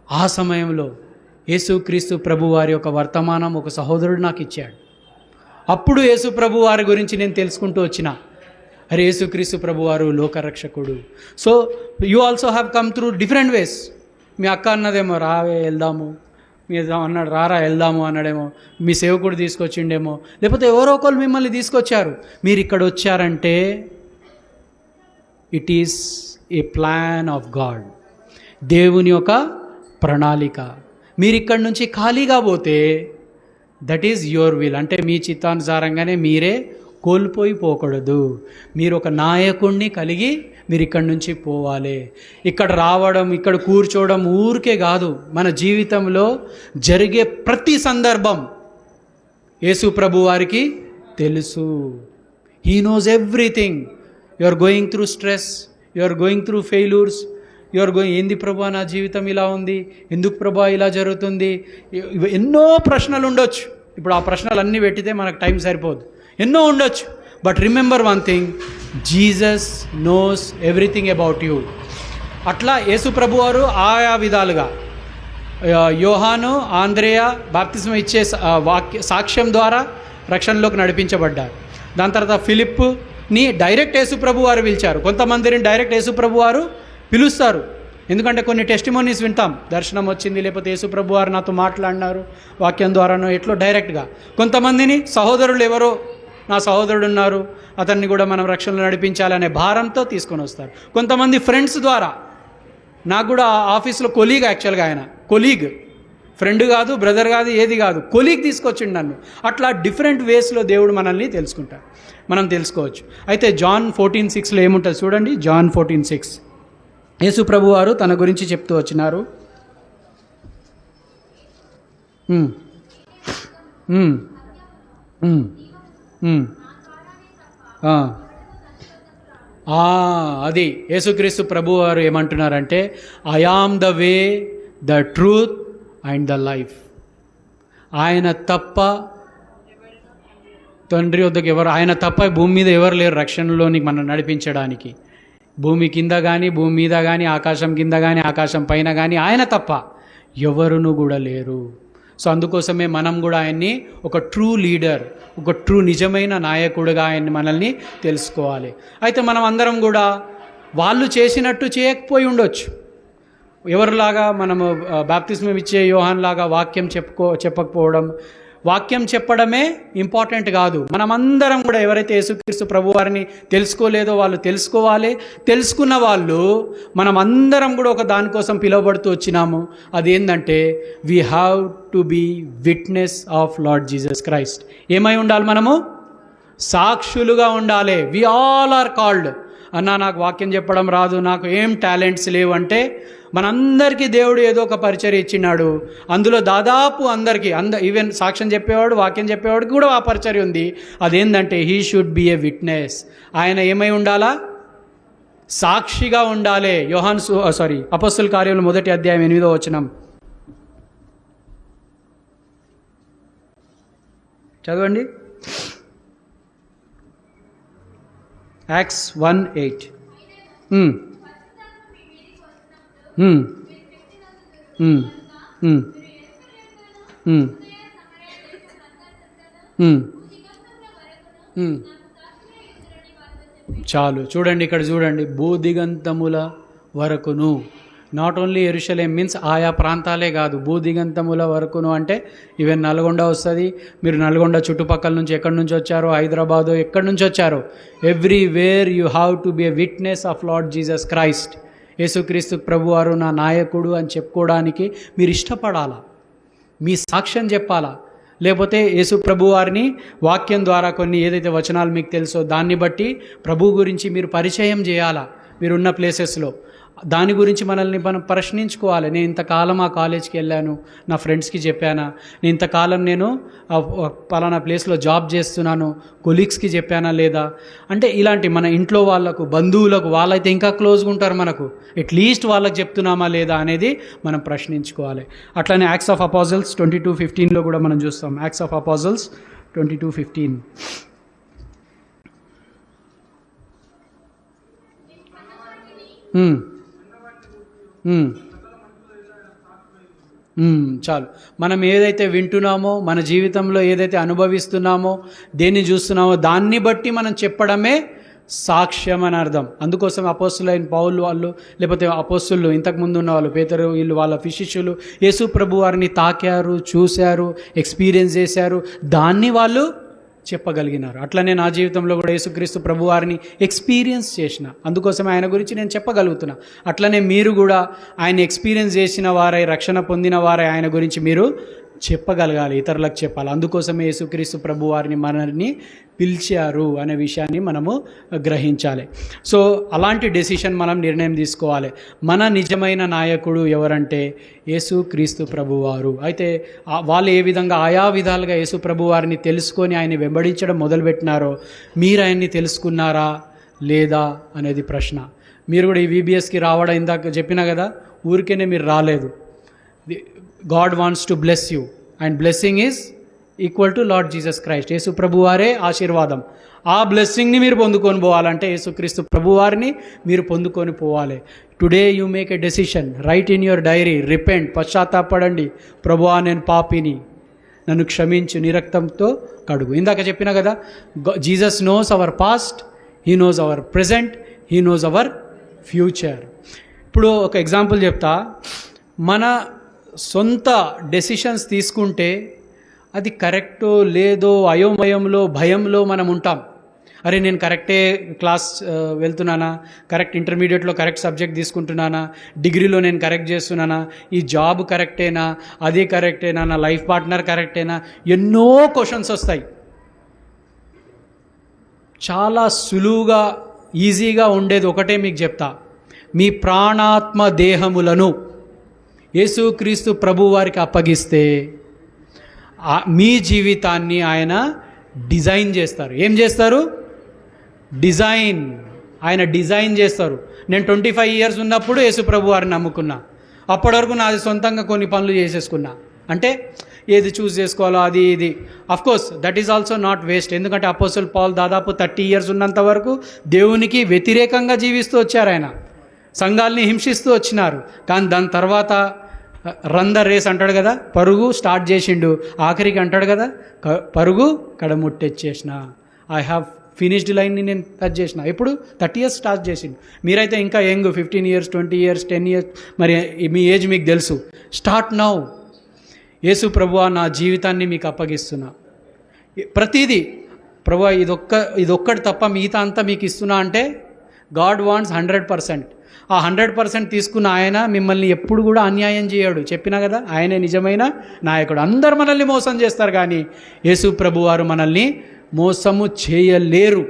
ఆ సమయంలో యేసుక్రీస్తు ప్రభు వారి యొక్క వర్తమానం ఒక సహోదరుడు నాకు ఇచ్చాడు. అప్పుడు యేసు ప్రభు వారి గురించి నేను తెలుసుకుంటూ వచ్చిన, అరే యేసుక్రీస్తు ప్రభు వారు లోకరక్షకుడు. So you also have come through different ways. మీ అక్క అన్నదేమో రావే వెళ్దాము, మీ అన్నాడు రారా వెళ్దాము అన్నాడేమో, మీ సేవకుడు తీసుకొచ్చిండేమో, లేకపోతే ఎవరో ఒకరు మిమ్మల్ని తీసుకొచ్చారు. మీరు ఇక్కడ వచ్చారంటే it is a plan of God, దేవుని యొక్క ప్రణాళిక. మీరు ఇక్కడి నుంచి ఖాళీగా పోతే దట్ ఈజ్ యువర్ విల్, అంటే మీ చిత్తానుసారంగానే మీరే కోల్పోయిపోకూడదు. మీరు ఒక నాయకుడిని కలిగి మీరు ఇక్కడి నుంచి పోవాలి. ఇక్కడ రావడం, ఇక్కడ కూర్చోవడం ఊరికే కాదు. మన జీవితంలో జరిగే ప్రతి సందర్భం యేసు ప్రభు వారికి తెలుసు. He knows everything. You are going through stress, you are going through failures, you are going, ఏంది ప్రభా నా జీవితం ఇలా ఉంది, ఎందుకు ప్రభా ఇలా జరుగుతుంది, ఎన్నో ప్రశ్నలు ఉండొచ్చు. ఇప్పుడు ఆ ప్రశ్నలన్నీ పెట్టితే మనకు టైం సరిపోదు, ఎన్నో ఉండొచ్చు. But remember one thing, Jesus knows everything about you. అట్లా యేసు ప్రభు వారు ఆయా విధాలుగా యోహాను, ఆంద్రేయ బాప్తిస్మం ఇచ్చే సాక్ష్యం ద్వారా రక్షణలోకి నడిపించబడ్డారు. దాని తర్వాత ఫిలిప్ని డైరెక్ట్ యేసు ప్రభు వారు పిలిచారు. కొంతమందిని డైరెక్ట్ యేసు ప్రభు వారు పిలుస్తారు, ఎందుకంటే కొన్ని టెస్టిమోనీస్ వింటాం, దర్శనం వచ్చింది, లేకపోతే యేసు ప్రభు వారు నాతో మాట్లాడినారు వాక్యం ద్వారానో ఎట్లో డైరెక్ట్గా. కొంతమందిని సహోదరులు ఎవరో, నా సహోదరుడు ఉన్నారు, అతన్ని కూడా మనం రక్షణలో నడిపించాలనే భారంతో తీసుకొని వస్తారు. కొంతమంది ఫ్రెండ్స్ ద్వారా, నాకు కూడా ఆఫీస్లో కొలీగ్, యాక్చువల్గా ఆయన కొలీగ్, ఫ్రెండ్ కాదు, బ్రదర్ కాదు, ఏది కాదు, కొలీగ్ తీసుకొచ్చిండు నన్ను. అట్లా డిఫరెంట్ వేస్లో దేవుడు మనల్ని తెలుసుకుంటాడు, మనం తెలుసుకోవచ్చు. అయితే జాన్ 14:6 ఏముంటుంది చూడండి. జాన్ 14:6 యేసు ప్రభు వారు తన గురించి చెప్తూ వచ్చినారు. అది యేసుక్రీస్తు ప్రభు వారు ఏమంటున్నారంటే, I am the way, the truth and the life. ఆయన తప్ప తండ్రి వద్దకు ఎవరు, ఆయన తప్ప భూమి మీద ఎవరు లేరు రక్షణలోని మనం నడిపించడానికి. భూమి కింద కానీ, భూమి మీద కానీ, ఆకాశం కింద కానీ, ఆకాశం పైన కానీ ఆయన తప్ప ఎవరును కూడా లేరు. సో అందుకోసమే మనం కూడా ఆయన్ని ఒక ట్రూ లీడర్, ఒక ట్రూ నిజమైన నాయకుడిగా ఆయన్ని మనల్ని తెలుసుకోవాలి. అయితే మనం అందరం కూడా వాళ్ళు చేసినట్టు చేయకపోయి ఉండొచ్చు. ఎవరిలాగా మనము బాప్తిస్మం ఇచ్చే యోహాన్ లాగా వాక్యం చెప్పకపోవడం, వాక్యం చెప్పడమే ఇంపార్టెంట్ కాదు. మనమందరం కూడా ఎవరైతే యేసుక్రీస్తు ప్రభువారిని తెలుసుకోలేదో వాళ్ళు తెలుసుకోవాలి. తెలుసుకున్న వాళ్ళు మనమందరం కూడా ఒక దానికోసం పిలువబడుతూ వచ్చినాము. అదేంటంటే we have to be witness of Lord Jesus Christ. ఏమై ఉండాలి? మనము సాక్షులుగా ఉండాలి. We all are called. అన్నా నాకు వాక్యం చెప్పడం రాదు, నాకు ఏం టాలెంట్స్ లేవు అంటే మనందరికీ దేవుడు ఏదో ఒక పరిచర్య ఇచ్చినాడు. అందులో దాదాపు అందరికీ ఈవెన్ సాక్ష్యం చెప్పేవాడు, వాక్యం చెప్పేవాడికి కూడా ఆ పరిచర్య ఉంది. అదేంటంటే he should be A witness. ఆయన ఏమై ఉండాలా? సాక్షిగా ఉండాలి. అపోస్తలుల కార్యములు 1వ అధ్యాయం 8వ వచనం చదవండి. యాక్ట్స్ 1:8. చాలు, చూడండి ఇక్కడ చూడండి, భూదిగంతముల వరకును. నాట్ ఓన్లీ యెరూషలేం మీన్స్ ఆయా ప్రాంతాలే కాదు, భూదిగంతముల వరకును అంటే ఈవెన్ నల్గొండ వస్తుంది. మీరు నల్గొండ చుట్టుపక్కల నుంచి ఎక్కడి నుంచి వచ్చారో, హైదరాబాదు ఎక్కడి నుంచి వచ్చారో, everywhere you have to be a witness of Lord Jesus Christ. యేసుక్రీస్తు ప్రభువారు నా నాయకుడు అని చెప్పుకోవడానికి మీరు ఇష్టపడాలా, మీ సాక్ష్యం చెప్పాలా. లేకపోతే యేసు ప్రభు వారిని వాక్యం ద్వారా కొన్ని ఏదైతే వచనాలు మీకు తెలుసో దాన్ని బట్టి ప్రభు గురించి మీరు పరిచయం చేయాలా. మీరున్న ప్లేసెస్లో దాని గురించి మనల్ని మనం ప్రశ్నించుకోవాలి. నేను ఇంతకాలం ఆ కాలేజ్కి వెళ్ళాను, నా ఫ్రెండ్స్కి చెప్పానా, నేను ఇంతకాలం నేను పలానా ప్లేస్లో జాబ్ చేస్తున్నాను, కొలీగ్స్కి చెప్పానా లేదా అంటే ఇలాంటి మన ఇంట్లో వాళ్ళకు, బంధువులకు, వాళ్ళైతే ఇంకా క్లోజ్గా ఉంటారు మనకు, అట్లీస్ట్ వాళ్ళకి చెప్తున్నామా లేదా అనేది మనం ప్రశ్నించుకోవాలి. అట్లానే యాక్ట్స్ ఆఫ్ అపోజిల్స్ 22:15లో కూడా మనం చూస్తాం. Acts of apostles 22:15. చాలు. మనం ఏదైతే వింటున్నామో, మన జీవితంలో ఏదైతే అనుభవిస్తున్నామో, దేన్ని చూస్తున్నామో దాన్ని బట్టి మనం చెప్పడమే సాక్ష్యం అని అర్థం. అందుకోసం అపోస్తులైన పౌలు వాళ్ళు, లేకపోతే అపోస్తులు ఇంతకుముందు ఉన్న వాళ్ళు, పేతురు, వీళ్ళు వాళ్ళ శిష్యులు యేసు ప్రభు వారిని తాకారు, చూశారు, ఎక్స్పీరియన్స్ చేశారు, దాన్ని వాళ్ళు చెప్పగలిగినారు. అట్లనే నా జీవితంలో కూడా యేసుక్రీస్తు ప్రభు వారిని ఎక్స్పీరియన్స్ చేసిన, అందుకోసం ఆయన గురించి నేను చెప్పగలుగుతున్నా. అట్లనే మీరు కూడా ఆయన ఎక్స్పీరియన్స్ చేసిన వారై, రక్షణ పొందిన వారై ఆయన గురించి మీరు చెప్పగలగాలి, ఇతరులకు చెప్పాలి. అందుకోసమే యేసుక్రీస్తు ప్రభు వారిని మనల్ని పిలిచారు అనే విషయాన్ని మనము గ్రహించాలి. సో అలాంటి డెసిషన్ మనం నిర్ణయం తీసుకోవాలి. మన నిజమైన నాయకుడు ఎవరంటే యేసుక్రీస్తు ప్రభువారు. అయితే వాళ్ళు ఏ విధంగా ఆయా విధాలుగా యేసు ప్రభు వారిని తెలుసుకొని ఆయన వెంబడించడం మొదలుపెట్టినారో, మీరు ఆయన్ని తెలుసుకున్నారా లేదా అనేది ప్రశ్న. మీరు కూడా ఈ VBSకి రావడం ఇందాక చెప్పినా కదా, ఊరికేనే మీరు రాలేదు. God wants to bless you and blessing is equal to Lord Jesus Christ. Yesu ప్రభువారే ఆశీర్వాదం. ఆ బ్లెస్సింగ్ని మీరు పొందుకొని పోవాలంటే యేసుక్రీస్తు ప్రభువారిని మీరు పొందుకొని పోవాలి. Today you make a decision, right in your diary, repent, పశ్చాత్తాపడండి. ప్రభువా నేను పాపిని, నన్ను క్షమించు, నీ రక్తంతో కడుగు. ఇందాక చెప్పినా కదా, Jesus nose our past, he knows hour present, he knows our future. ఇప్పుడు ఒక ఎగ్జాంపుల్ చెప్తా. మన సొంత డెసిషన్స్ తీసుకుంటే అది కరెక్టో లేదో అయోమయంలో, భయంలో మనం ఉంటాం. అరే నేను కరెక్టే క్లాస్ వెళ్తున్నానా, కరెక్ట్ ఇంటర్మీడియట్లో కరెక్ట్ సబ్జెక్ట్ తీసుకుంటున్నానా, డిగ్రీలో నేను కరెక్ట్ చేస్తున్నానా, ఈ జాబ్ కరెక్టేనా, అది కరెక్టేనా, నా లైఫ్ పార్ట్నర్ కరెక్టేనా, ఎన్నో క్వశ్చన్స్ వస్తాయి. చాలా సులువుగా, ఈజీగా ఉండేది ఒకటే మీకు చెప్తా. మీ ప్రాణాత్మ దేహములను యేసుక్రీస్తు ప్రభు వారికి అప్పగిస్తే మీ జీవితాన్ని ఆయన డిజైన్ చేస్తారు. ఏం చేస్తారు? డిజైన్. ఆయన డిజైన్ చేస్తారు. నేను 25 years ఉన్నప్పుడు యేసు ప్రభు వారిని నమ్ముకున్నా. అప్పటి వరకు నాది సొంతంగా కొన్ని పనులు చేసేసుకున్నా. అంటే ఏది చూస్ చేసుకోవాలో అది ఇది. Of course that is also not waste. ఎందుకంటే అపోస్తలుడు పౌలు దాదాపు 30 years ఉన్నంత వరకు దేవునికి వ్యతిరేకంగా జీవిస్తూ వచ్చారు. ఆయన సంఘాల్ని హింసిస్తూ వచ్చినారు. కానీ దాని తర్వాత రన్ ద రేస్ అంటాడు కదా, పరుగు స్టార్ట్ చేసిండు. ఆఖరికి అంటాడు కదా, పరుగు కడముట్టెచ్చేసిన, ఐ హ్యావ్ ఫినిష్డ్ లైన్ని నేను టచ్ చేసిన. ఎప్పుడు 30 years స్టార్ట్ చేసిండు. మీరైతే ఇంకా యంగ్, 15 years, 20 years, 10 years, మరి మీ ఏజ్ మీకు తెలుసు. Start now. యేసు ప్రభువా నా జీవితాన్ని మీకు అప్పగిస్తున్నా, ప్రతిదీ ప్రభువా ఇదొక్కటి తప్ప మిగతా అంతా మీకు ఇస్తున్నా అంటే గాడ్ వాంట్స్ 100%. ఆ 100% తీసుకున్న ఆయన మిమ్మల్ని ఎప్పుడు కూడా అన్యాయం చేయడు. చెప్పినా కదా, ఆయనే నిజమైన నాయకుడు. అందరు మనల్ని మోసం చేస్తారు కానీ యేసు ప్రభువారు మనల్ని మోసము చేయరు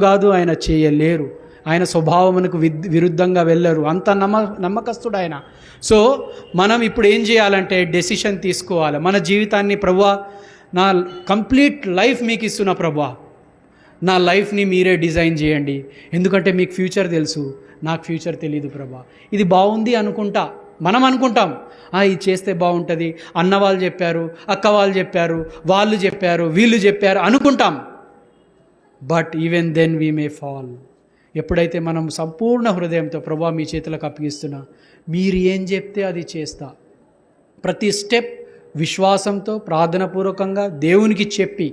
కాదు, ఆయన చేయలేరు. ఆయన స్వభావమునకు విరుద్ధంగా వెళ్ళరు. అంత నమ్మకస్తుడు ఆయన. సో మనం ఇప్పుడు ఏం చేయాలంటే డెసిషన్ తీసుకోవాలి. మన జీవితాన్ని ప్రభువా నా కంప్లీట్ లైఫ్ మీకు ఇస్తున్నా ప్రభువా, నా లైఫ్ని మీరే డిజైన్ చేయండి. ఎందుకంటే మీకు ఫ్యూచర్ తెలుసు, నాకు ఫ్యూచర్ తెలియదు ప్రభా. ఇది బాగుంది అనుకుంటా, మనం అనుకుంటాం ఇది చేస్తే బాగుంటుంది, అన్న వాళ్ళు చెప్పారు, అక్క వాళ్ళు చెప్పారు, వాళ్ళు చెప్పారు, వీళ్ళు చెప్పారు అనుకుంటాం. But even then we may fall. ఎప్పుడైతే మనం సంపూర్ణ హృదయంతో ప్రభా మీ చేతులకు అప్పగిస్తున్నా, మీరు ఏం చెప్తే అది చేస్తా, ప్రతి స్టెప్ విశ్వాసంతో ప్రార్థనాపూర్వకంగా దేవునికి చెప్పి,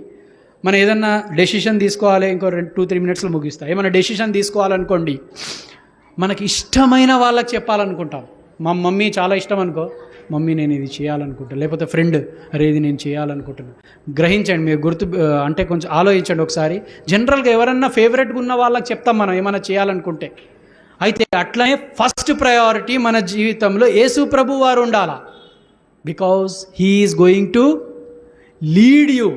మనం ఏదన్నా డెసిషన్ తీసుకోవాలి, ఇంకో 2-3 మినిట్స్లో ముగిస్తా. ఏమైనా డెసిషన్ తీసుకోవాలనుకోండి, మనకి ఇష్టమైన వాళ్ళకి చెప్పాలనుకుంటాం. మా మమ్మీ చాలా ఇష్టం అనుకో, మమ్మీ నేను ఇది చేయాలనుకుంటాను, లేకపోతే ఫ్రెండ్ అరే ఇది నేను చేయాలనుకుంటున్నాను. గ్రహించండి, మీరు అంటే కొంచెం ఆలోచించండి ఒకసారి. జనరల్గా ఎవరన్నా ఫేవరెట్గా ఉన్న వాళ్ళకి చెప్తాం మనం ఏమైనా చేయాలనుకుంటే. అయితే అట్లనే ఫస్ట్ ప్రయారిటీ మన జీవితంలో యేసు ప్రభు వారు ఉండాలా. Because he is going to lead you.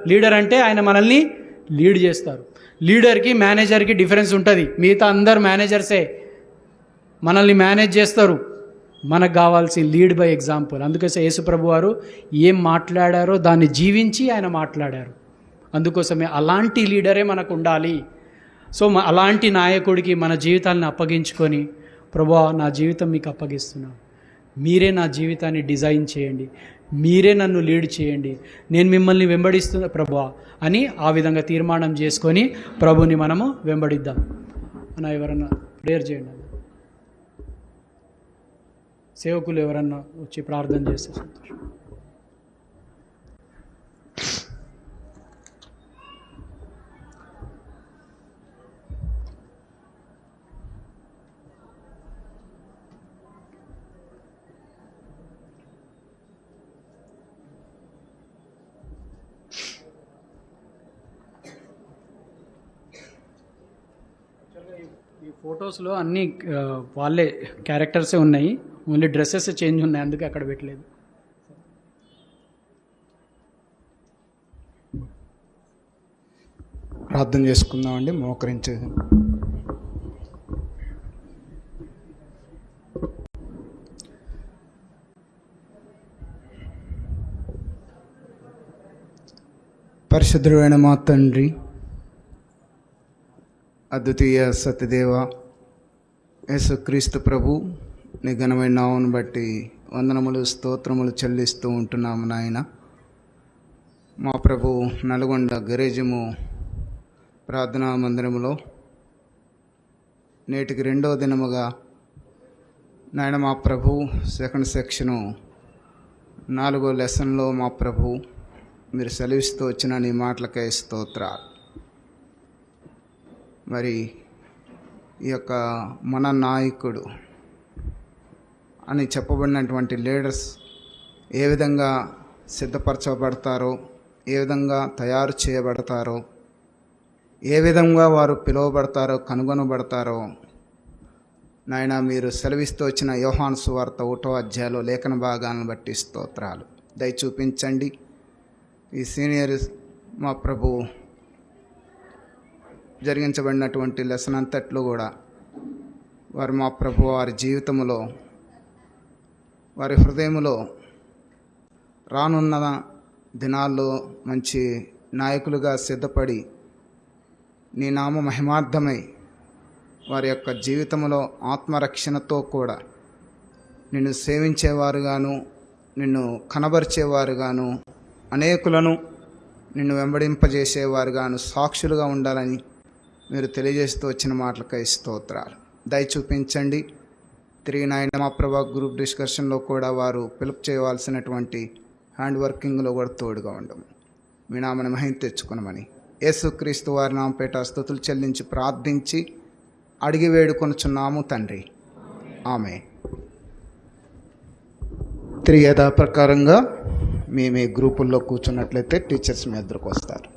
Leader అంటే ఆయన మనల్ని లీడ్ చేస్తారు. లీడర్కి మేనేజర్కి డిఫరెన్స్ ఉంటుంది. మిగతా అందరు మేనేజర్సే, మనల్ని మేనేజ్ చేస్తారు. మనకు కావాల్సిన లీడ్ బై ఎగ్జాంపుల్. అందుకోసం యేసు ప్రభు వారు ఏం మాట్లాడారో దాన్ని జీవించి ఆయన మాట్లాడారు. అందుకోసమే అలాంటి లీడరే మనకు ఉండాలి. సో అలాంటి నాయకుడికి మన జీవితాలను అప్పగించుకొని, ప్రభువా నా జీవితం మీకు అప్పగిస్తున్నాను, మీరే నా జీవితాన్ని డిజైన్ చేయండి, మీరే నన్ను లీడ్ చేయండి, నేను మిమ్మల్ని వెంబడిస్తున్నా ప్రభువా అని ఆ విధంగా తీర్మానం చేసుకొని ప్రభుని మనము వెంబడిద్దాం. అన్న ఎవరన్నా ప్రేయర్ చేయండి. సేవకులు ఎవరన్నా వచ్చి ప్రార్థన చేస్తే సంతోషం. ఈ ఫొటోస్లో అన్ని వాళ్ళే క్యారెక్టర్సే ఉన్నాయి, ఓన్లీ డ్రెస్సెస్ చేంజ్ ఉన్నాయి, అందుకే అక్కడ పెట్టలేదు. ప్రార్థన చేసుకుందామండి, మోకరించి. పరిశుద్ధుడైన మా తండ్రి, అద్వితీయ సత్యదేవ యేసుక్రీస్తు ప్రభు, నీ ఘనమైన నామమును బట్టి వందనములు స్తోత్రములు చెల్లిస్తూ ఉంటున్నాము నాయన. మా ప్రభు నల్గొండ గరేజము ప్రార్థనా మందిరములో నేటికి 2వ దినముగా నాయన మా ప్రభు సెకండ్ సెక్షను 4వ లెసన్లో మా ప్రభు మీరు సెలవిస్తూ వచ్చిన నీ మాటలకై స్తోత్రాలు. మరి ఈ యొక్క మన నాయకుడు అని చెప్పబడినటువంటి లీడర్స్ ఏ విధంగా సిద్ధపరచబడతారో, ఏ విధంగా తయారు చేయబడతారో, ఏ విధంగా వారు పిలువబడతారో, కనుగొనబడతారో నాయన మీరు సెలవిస్తూ వచ్చిన యోహాను సువార్త 1వ అధ్యాయంలో లేఖన భాగాలను బట్టి స్తోత్రాలు. దయ చూపించండి. ఈ సీనియర్ మా ప్రభు జరిగించబడినటువంటి లెసన్ అంతట్లో కూడా వారు మా ప్రభు వారి జీవితంలో, వారి హృదయంలో రానున్న దినాల్లో మంచి నాయకులుగా సిద్ధపడి నీ నామ మహిమార్థమై వారి యొక్క జీవితంలో ఆత్మరక్షణతో కూడా నిన్ను సేవించేవారుగాను, నిన్ను కనబరిచేవారుగాను, అనేకులను నిన్ను వెంబడింపజేసేవారుగాను సాక్షులుగా ఉండాలని మీరు తెలియజేస్తూ వచ్చిన మాటలకై స్తోత్రాలు. దయ చూపించండి. తిరిగి నాయన మా ప్రభా గ్రూప్ డిస్కషన్లో కూడా వారు పిలుపు చేయవలసినటువంటి హ్యాండ్ వర్కింగ్లో కూడా తోడుగా ఉండము. మీ నామని మహిమ తెచ్చుకునమని యేసుక్రీస్తు వారి నామపేట స్తుతులు చెల్లించి ప్రార్థించి అడిగి వేడుకొనుచున్నాము తండ్రి. ఆమె. తిరిగి యథాప్రకారంగా మీ గ్రూపుల్లో కూర్చున్నట్లయితే టీచర్స్ మీ దగ్గరకు వస్తారు.